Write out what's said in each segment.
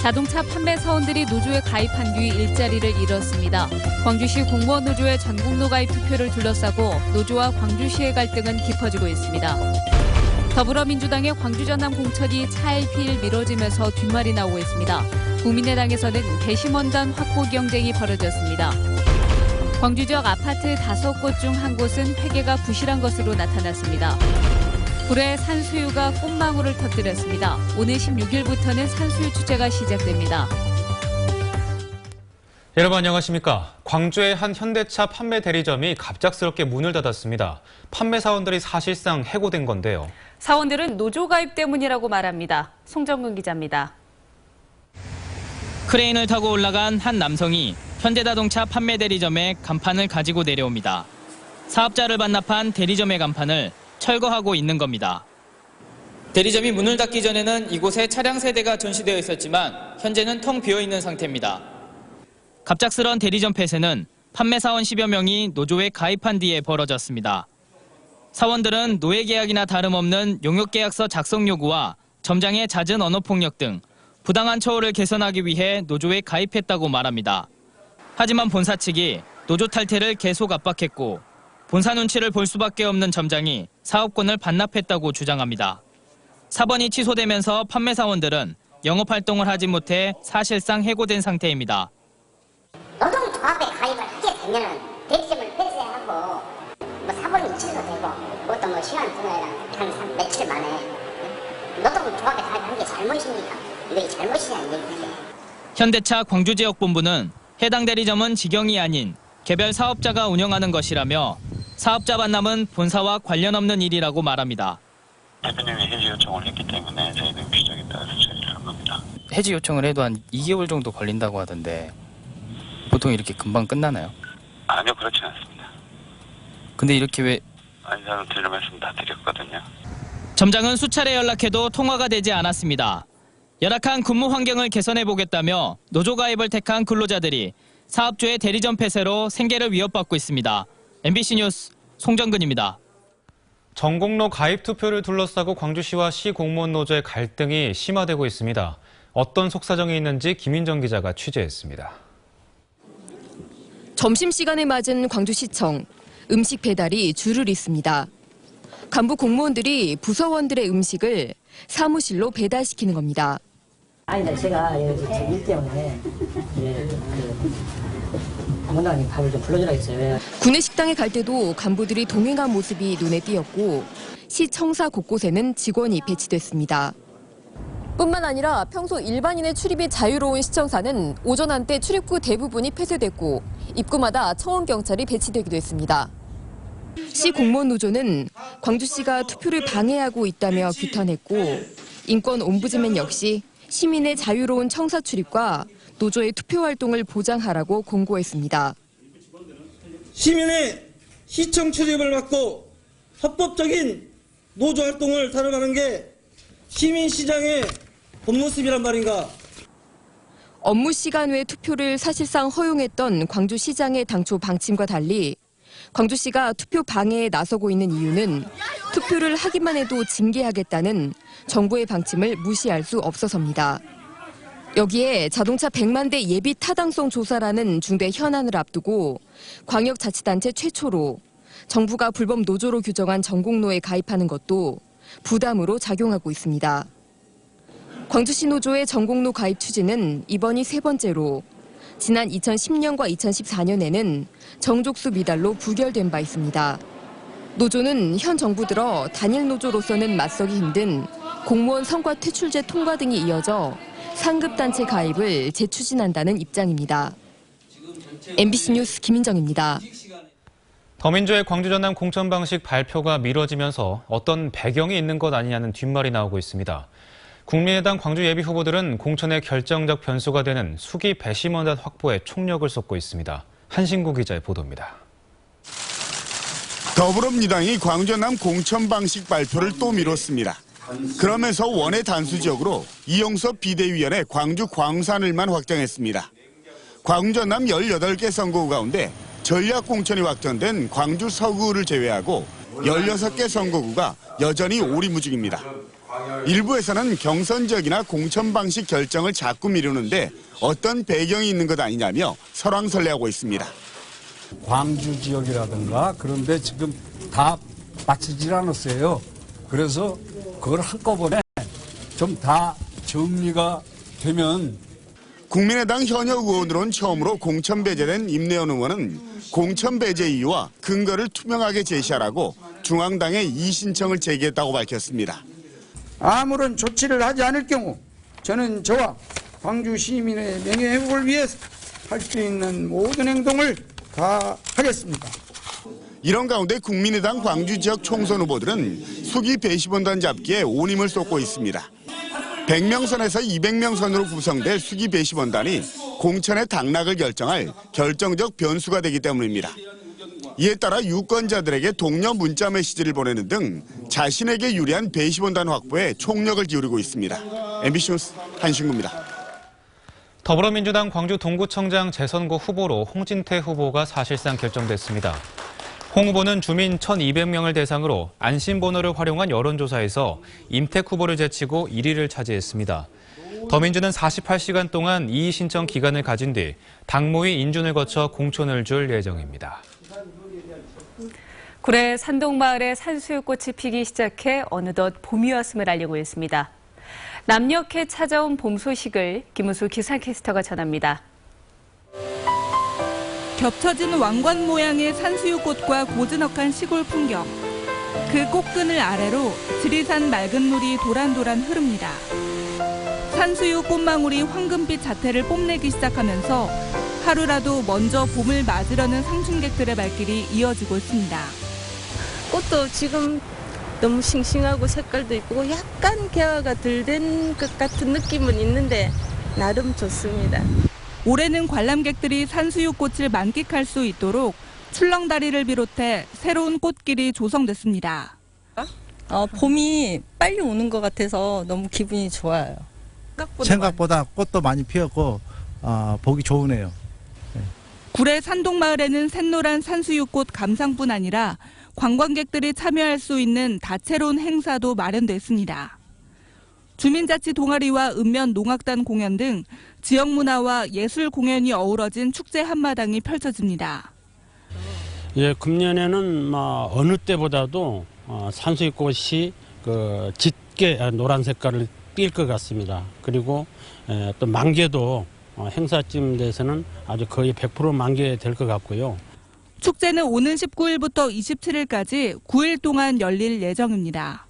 자동차 판매 사원들이 노조에 가입한 뒤 일자리를 잃었습니다. 광주시 공무원 노조의 전국노 가입 투표를 둘러싸고 노조와 광주시의 갈등은 깊어지고 있습니다. 더불어민주당의 광주 전남 공천이 차일피일 미뤄지면서 뒷말이 나오고 있습니다. 국민의당에서는 배심원단 확보 경쟁이 벌어졌습니다. 광주 지역 아파트 5곳 중 한 곳은 회계가 부실한 것으로 나타났습니다. 불에 산수유가 꽃망울을 터뜨렸습니다. 오늘 16일부터는 산수유 축제가 시작됩니다. 여러분 안녕하십니까? 광주의 한 현대차 판매 대리점이 갑작스럽게 문을 닫았습니다. 판매 사원들이 사실상 해고된 건데요. 사원들은 노조 가입 때문이라고 말합니다. 송정근 기자입니다. 크레인을 타고 올라간 한 남성이 현대자동차 판매 대리점에 간판을 가지고 내려옵니다. 사업자를 반납한 대리점의 간판을 철거하고 있는 겁니다. 대리점이 문을 닫기 전에는 이곳에 차량 세대가 전시되어 있었지만 현재는 텅 비어 있는 상태입니다. 갑작스런 대리점 폐쇄는 판매 사원 10여 명이 노조에 가입한 뒤에 벌어졌습니다. 사원들은 노예 계약이나 다름없는 용역계약서 작성 요구와 점장의 잦은 언어폭력 등 부당한 처우를 개선하기 위해 노조에 가입했다고 말합니다. 하지만 본사 측이 노조 탈퇴를 계속 압박했고 본사 눈치를 볼 수밖에 없는 점장이 사업권을 반납했다고 주장합니다. 사번이 취소되면서 판매 사원들은 영업활동을 하지 못해 사실상 해고된 상태입니다. 노동조합에 가입을 하게 되면 대리점을 폐쇄하고 사번이 취소되고 그것도 시간 동안이나 한 며칠 만에 노동조합에 가입한 게 잘못입니까? 이게 잘못이냐 이 얘기죠. 현대차 광주지역본부는 해당 대리점은 직영이 아닌 개별 사업자가 운영하는 것이라며 사업자 반납은 본사와 관련 없는 일이라고 말합니다. 대표님이 해지 요청을 했기 때문에 저희는 규정에 따라서 처리를 한 겁니다. 해지 요청을 해도 한 2개월 정도 걸린다고 하던데 보통 이렇게 금방 끝나나요? 아니요, 그렇지 않습니다. 근데 이렇게 왜... 아니, 저는 드릴 말씀 다 드렸거든요. 점장은 수차례 연락해도 통화가 되지 않았습니다. 열악한 근무 환경을 개선해보겠다며 노조 가입을 택한 근로자들이 사업주의 대리점 폐쇄로 생계를 위협받고 있습니다. MBC 뉴스 송정근입니다. 전국노 가입 투표를 둘러싸고 광주시와 시 공무원 노조의 갈등이 심화되고 있습니다. 어떤 속사정이 있는지 김인정 기자가 취재했습니다. 점심시간에 맞은 광주시청, 음식 배달이 줄을 잇습니다. 간부 공무원들이 부서원들의 음식을 사무실로 배달시키는 겁니다. 아니다, 제가 일 때문에 공무원장님 밥을 좀 불러주라 했어요. 구내 식당에 갈 때도 간부들이 동행한 모습이 눈에 띄었고 시 청사 곳곳에는 직원이 배치됐습니다. 뿐만 아니라 평소 일반인의 출입이 자유로운 시청사는 오전 한때 출입구 대부분이 폐쇄됐고 입구마다 청원경찰이 배치되기도 했습니다. 시 공무원 노조는 광주시가 투표를 방해하고 있다며 규탄했고 인권 옴부즈맨 역시 시민의 자유로운 청사 출입과 노조의 투표 활동을 보장하라고 공고했습니다. 시민의 시청 출입을 막고 합법적인 노조 활동을 다뤄가는 게 시민시장의 본모습이란 말인가. 업무 시간 외 투표를 사실상 허용했던 광주시장의 당초 방침과 달리 광주시가 투표 방해에 나서고 있는 이유는 투표를 하기만 해도 징계하겠다는 정부의 방침을 무시할 수 없어서입니다. 여기에 자동차 100만 대 예비 타당성 조사라는 중대 현안을 앞두고 광역자치단체 최초로 정부가 불법 노조로 규정한 전국노에 가입하는 것도 부담으로 작용하고 있습니다. 광주시 노조의 전국노 가입 추진은 이번이 세 번째로 지난 2010년과 2014년에는 정족수 미달로 부결된 바 있습니다. 노조는 현 정부 들어 단일 노조로서는 맞서기 힘든 공무원 성과 퇴출제 통과 등이 이어져 상급단체 가입을 재추진한다는 입장입니다. MBC 뉴스 김인정입니다. 더민주의 광주 전남 공천 방식 발표가 미뤄지면서 어떤 배경이 있는 것 아니냐는 뒷말이 나오고 있습니다. 국민의당 광주 예비 후보들은 공천의 결정적 변수가 되는 수기 배심원단 확보에 총력을 쏟고 있습니다. 한신구 기자의 보도입니다. 더불어민주당이 광주 전남 공천 방식 발표를 또 미뤘습니다. 그러면서 원외 단수 지역으로 이용섭 비대위원회 광주 광산을만 확정했습니다. 광주 전남 18개 선거구 가운데 전략 공천이 확정된 광주 서구를 제외하고 16개 선거구가 여전히 오리무중입니다. 일부에서는 경선적이나 공천 방식 결정을 자꾸 미루는데 어떤 배경이 있는 것 아니냐며 설왕설래하고 있습니다. 광주 지역이라든가 그런데 지금 다 마치질 않았어요. 그래서 그걸 한꺼번에 좀 다 정리가 되면. 국민의당 현역 의원으로는 처음으로 공천 배제된 임내연 의원은 공천 배제 이유와 근거를 투명하게 제시하라고 중앙당에 이의신청을 제기했다고 밝혔습니다. 아무런 조치를 하지 않을 경우 저는 저와 광주 시민의 명예회복을 위해서 할 수 있는 모든 행동을 다 하겠습니다. 이런 가운데 국민의당 광주 지역 총선 후보들은 수기 배시본단 잡기에 온 힘을 쏟고 있습니다. 100명 선에서 200명 선으로 구성될 수기 배시본단이 공천의 당락을 결정할 결정적 변수가 되기 때문입니다. 이에 따라 유권자들에게 독려 문자 메시지를 보내는 등 자신에게 유리한 배시본단 확보에 총력을 기울이고 있습니다. MBC 뉴스 한신구입니다. 더불어민주당 광주 동구청장 재선거 후보로 홍진태 후보가 사실상 결정됐습니다. 홍 후보는 주민 1,200명을 대상으로 안심번호를 활용한 여론조사에서 임택 후보를 제치고 1위를 차지했습니다. 더민주는 48시간 동안 이의 신청 기간을 가진 뒤 당무위 인준을 거쳐 공천을 줄 예정입니다. 구례 산동마을에 산수유꽃이 피기 시작해 어느덧 봄이 왔음을 알리고 있습니다. 남녘에 찾아온 봄 소식을 김우수 기상캐스터가 전합니다. 겹쳐진 왕관 모양의 산수유꽃과 고즈넉한 시골 풍경. 그 꽃그늘 아래로 지리산 맑은 물이 도란도란 흐릅니다. 산수유 꽃망울이 황금빛 자태를 뽐내기 시작하면서 하루라도 먼저 봄을 맞으려는 상춘객들의 발길이 이어지고 있습니다. 꽃도 지금 너무 싱싱하고 색깔도 이쁘고 약간 개화가 덜 된 것 같은 느낌은 있는데 나름 좋습니다. 올해는 관람객들이 산수유꽃을 만끽할 수 있도록 출렁다리를 비롯해 새로운 꽃길이 조성됐습니다. 봄이 빨리 오는 것 같아서 너무 기분이 좋아요. 생각보다 꽃도 많이 피었고 보기 좋으네요. 구례 산동마을에는 샛노란 산수유꽃 감상뿐 아니라 관광객들이 참여할 수 있는 다채로운 행사도 마련됐습니다. 주민자치 동아리와 읍면 농악단 공연 등 지역 문화와 예술 공연이 어우러진 축제 한마당이 펼쳐집니다. 예, 금년에는 어느 때보다도 산수유꽃이 짙게 노란 색깔을 띌 것 같습니다. 그리고 또 만개도 행사쯤 돼서는 아주 거의 100% 만개될 것 같고요. 축제는 오는 19일부터 27일까지 9일 동안 열릴 예정입니다.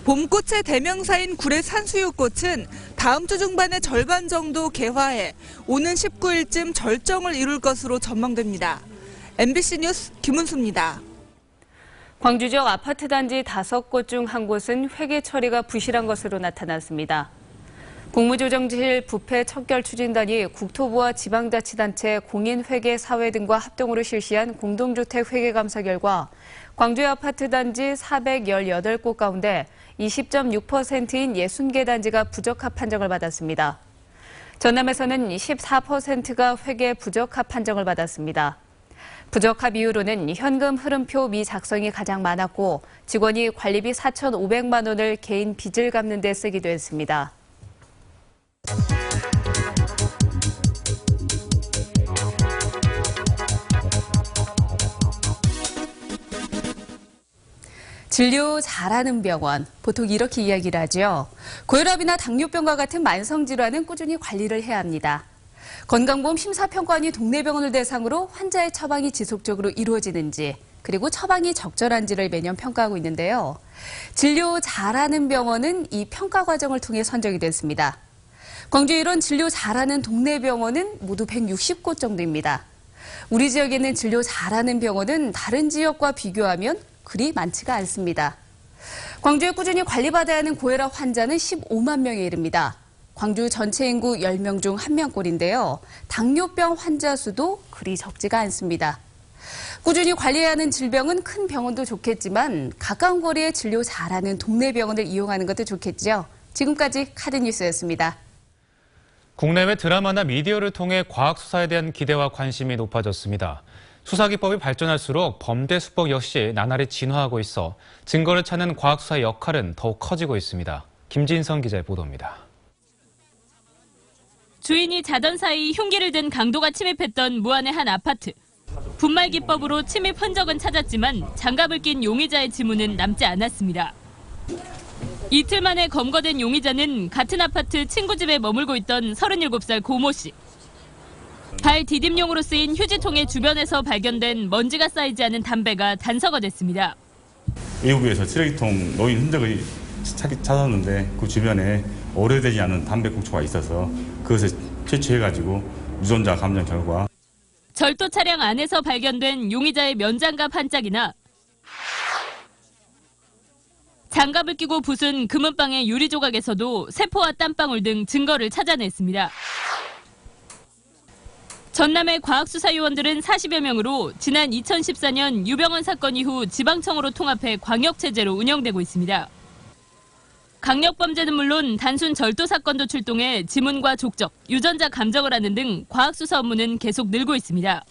봄꽃의 대명사인 구례 산수유꽃은 다음 주 중반에 절반 정도 개화해 오는 19일쯤 절정을 이룰 것으로 전망됩니다. MBC 뉴스 김은수입니다. 광주 지역 아파트 단지 5곳 중 한 곳은 회계 처리가 부실한 것으로 나타났습니다. 국무조정실 부패 척결 추진단이 국토부와 지방자치단체, 공인회계사회 등과 합동으로 실시한 공동주택 회계감사 결과 광주의 아파트 단지 418곳 가운데 20.6%인 60개 단지가 부적합 판정을 받았습니다. 전남에서는 14%가 회계 부적합 판정을 받았습니다. 부적합 이유로는 현금 흐름표 미작성이 가장 많았고 직원이 관리비 4,500만 원을 개인 빚을 갚는 데 쓰기도 했습니다. 진료 잘하는 병원, 보통 이렇게 이야기를 하죠. 고혈압이나 당뇨병과 같은 만성질환은 꾸준히 관리를 해야 합니다. 건강보험 심사평가원이 동네 병원을 대상으로 환자의 처방이 지속적으로 이루어지는지, 그리고 처방이 적절한지를 매년 평가하고 있는데요. 진료 잘하는 병원은 이 평가 과정을 통해 선정이 됐습니다. 광주에 이런 진료 잘하는 동네 병원은 모두 160곳 정도입니다. 우리 지역에 있는 진료 잘하는 병원은 다른 지역과 비교하면 그리 많지가 않습니다. 광주에 꾸준히 관리받아야 하는 고혈압 환자는 15만 명에 이릅니다. 광주 전체 인구 10명 중 1명꼴인데요. 당뇨병 환자 수도 그리 적지가 않습니다. 꾸준히 관리해야 하는 질병은 큰 병원도 좋겠지만 가까운 거리에 진료 잘하는 동네 병원을 이용하는 것도 좋겠죠. 지금까지 카드뉴스였습니다. 국내외 드라마나 미디어를 통해 과학 수사에 대한 기대와 관심이 높아졌습니다. 수사기법이 발전할수록 범죄 수법 역시 나날이 진화하고 있어 증거를 찾는 과학수사의 역할은 더욱 커지고 있습니다. 김진성 기자의 보도입니다. 주인이 자던 사이 흉기를 든 강도가 침입했던 무안의 한 아파트. 분말 기법으로 침입 흔적은 찾았지만 장갑을 낀 용의자의 지문은 남지 않았습니다. 이틀 만에 검거된 용의자는 같은 아파트 친구 집에 머물고 있던 37살 고모 씨. 발 디딤용으로 쓰인 휴지통의 주변에서 발견된 먼지가 쌓이지 않은 담배가 단서가 됐습니다. 외부에서 쓰레기통 놓인 흔적을 찾았는데 그 주변에 오래되지 않은 담배 꽁초가 있어서 그것을 채취해가지고 유전자 감정 결과 절도 차량 안에서 발견된 용의자의 면장갑 한 짝이나 장갑을 끼고 부순 금은방의 유리 조각에서도 세포와 땀방울 등 증거를 찾아냈습니다. 전남의 과학수사요원들은 40여 명으로 지난 2014년 유병헌 사건 이후 지방청으로 통합해 광역체제로 운영되고 있습니다. 강력범죄는 물론 단순 절도 사건도 출동해 지문과 족적, 유전자 감정을 하는 등 과학수사 업무는 계속 늘고 있습니다.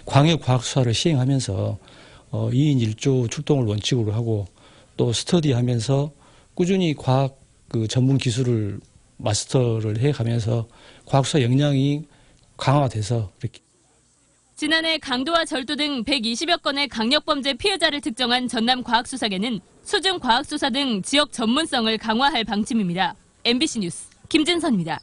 광역 과학수사를 시행하면서 2인 1조 출동을 원칙으로 하고 또 스터디하면서 꾸준히 과학 전문 기술을 마스터를 해가면서 과학수사 역량이 강화돼서 이렇게. 지난해 강도와 절도 등 120여 건의 강력범죄 피해자를 특정한 전남과학수사계는 수중 과학수사 등 지역 전문성을 강화할 방침입니다. MBC 뉴스 김진선입니다.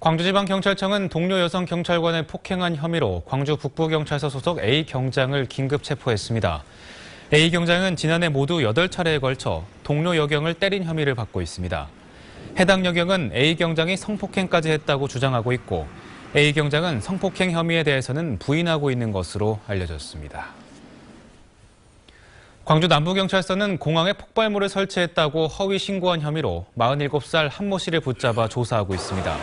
광주지방경찰청은 동료 여성 경찰관을 폭행한 혐의로 광주 북부경찰서 소속 A 경장을 긴급 체포했습니다. A 경장은 지난해 모두 8차례에 걸쳐 동료 여경을 때린 혐의를 받고 있습니다. 해당 여경은 A 경장이 성폭행까지 했다고 주장하고 있고 A 경장은 성폭행 혐의에 대해서는 부인하고 있는 것으로 알려졌습니다. 광주 남부경찰서는 공항에 폭발물을 설치했다고 허위 신고한 혐의로 47살 한 모 씨를 붙잡아 조사하고 있습니다.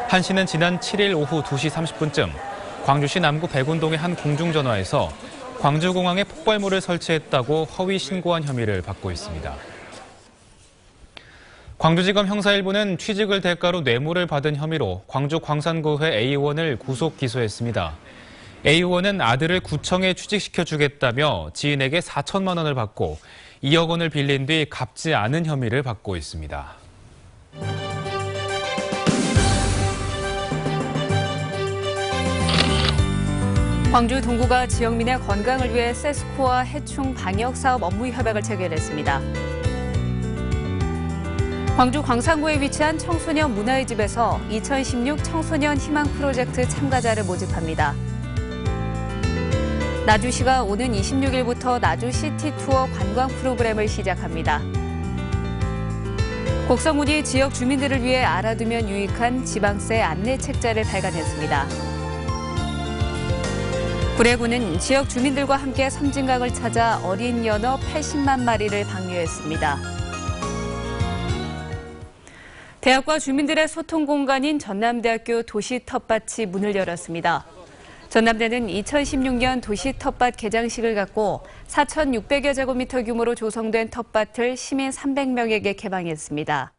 한 씨는 지난 7일 오후 2시 30분쯤 광주시 남구 백운동의 한 공중전화에서 광주공항에 폭발물을 설치했다고 허위 신고한 혐의를 받고 있습니다. 광주지검 형사 1부는 취직을 대가로 뇌물을 받은 혐의로 광주 광산구회 A 의원을 구속 기소했습니다. A 의원은 아들을 구청에 취직시켜주겠다며 지인에게 4천만 원을 받고 2억 원을 빌린 뒤 갚지 않은 혐의를 받고 있습니다. 광주 동구가 지역민의 건강을 위해 세스코와 해충 방역 사업 업무 협약을 체결했습니다. 광주 광산구에 위치한 청소년 문화의 집에서 2016 청소년 희망 프로젝트 참가자를 모집합니다. 나주시가 오는 26일부터 나주시티 투어 관광 프로그램을 시작합니다. 곡성군이 지역 주민들을 위해 알아두면 유익한 지방세 안내 책자를 발간했습니다. 구례군은 지역 주민들과 함께 섬진강을 찾아 어린 연어 80만 마리를 방류했습니다. 대학과 주민들의 소통 공간인 전남대학교 도시 텃밭이 문을 열었습니다. 전남대는 2016년 도시 텃밭 개장식을 갖고 4,600여 제곱미터 규모로 조성된 텃밭을 시민 300명에게 개방했습니다.